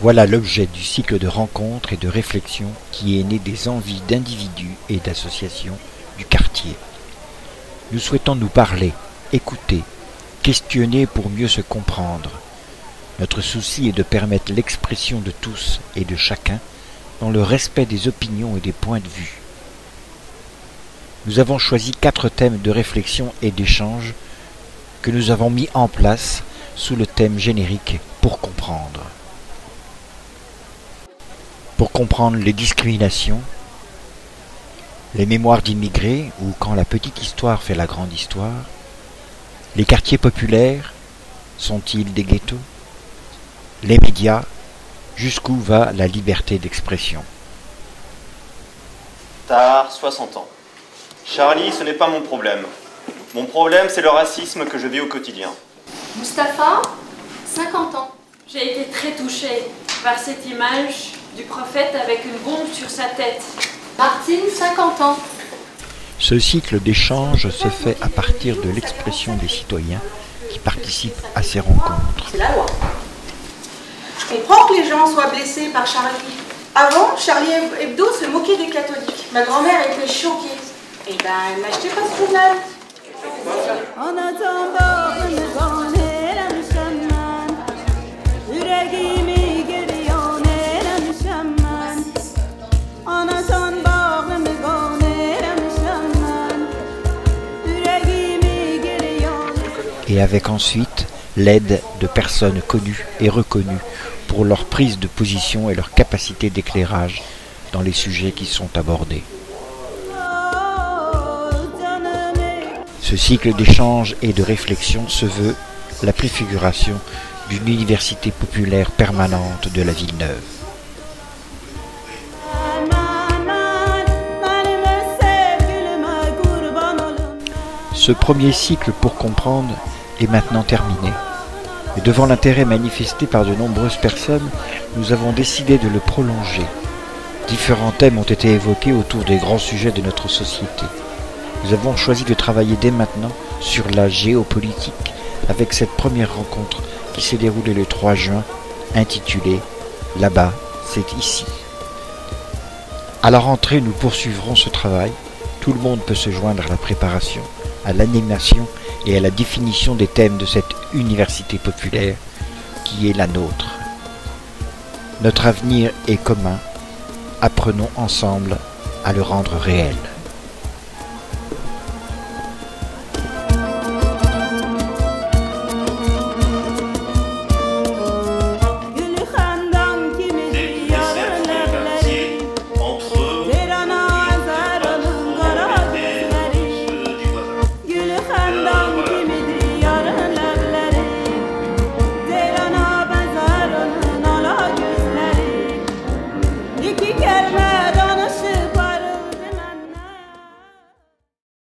Voilà l'objet du cycle de rencontres et de réflexions qui est né des envies d'individus et d'associations du quartier. Nous souhaitons nous parler, écouter, questionner pour mieux se comprendre. Notre souci est de permettre l'expression de tous et de chacun dans le respect des opinions et des points de vue. Nous avons choisi 4 thèmes de réflexion et d'échange que nous avons mis en place sous le thème générique « Pour comprendre ». Pour comprendre les discriminations, les mémoires d'immigrés ou quand la petite histoire fait la grande histoire, les quartiers populaires, sont-ils des ghettos? Les médias, jusqu'où va la liberté d'expression? Tahar, 60 ans. Charlie, ce n'est pas mon problème. Mon problème, c'est le racisme que je vis au quotidien. Mustapha, 50 ans. J'ai été très touchée par cette image du prophète avec une bombe sur sa tête. Martine, 50 ans. Ce cycle d'échange se fait à partir de l'expression des citoyens qui participent à ces rencontres. C'est la loi. Je comprends que les gens soient blessés par Charlie. Avant, Charlie Hebdo se moquait des catholiques. Ma grand-mère était choquée. Et ben, elle n'achetait pas ce journal. Et avec ensuite l'aide de personnes connues et reconnues pour leur prise de position et leur capacité d'éclairage dans les sujets qui sont abordés. Ce cycle d'échange et de réflexion se veut la préfiguration d'une université populaire permanente de la Villeneuve. Ce premier cycle pour comprendre est maintenant terminé. Et devant l'intérêt manifesté par de nombreuses personnes, nous avons décidé de le prolonger. Différents thèmes ont été évoqués autour des grands sujets de notre société. Nous avons choisi de travailler dès maintenant sur la géopolitique avec cette première rencontre qui s'est déroulée le 3 juin, intitulée « Là-bas, c'est ici ». À la rentrée, nous poursuivrons ce travail. Tout le monde peut se joindre à la préparation, à l'animation et à la définition des thèmes de cette université populaire qui est la nôtre. Notre avenir est commun, apprenons ensemble à le rendre réel.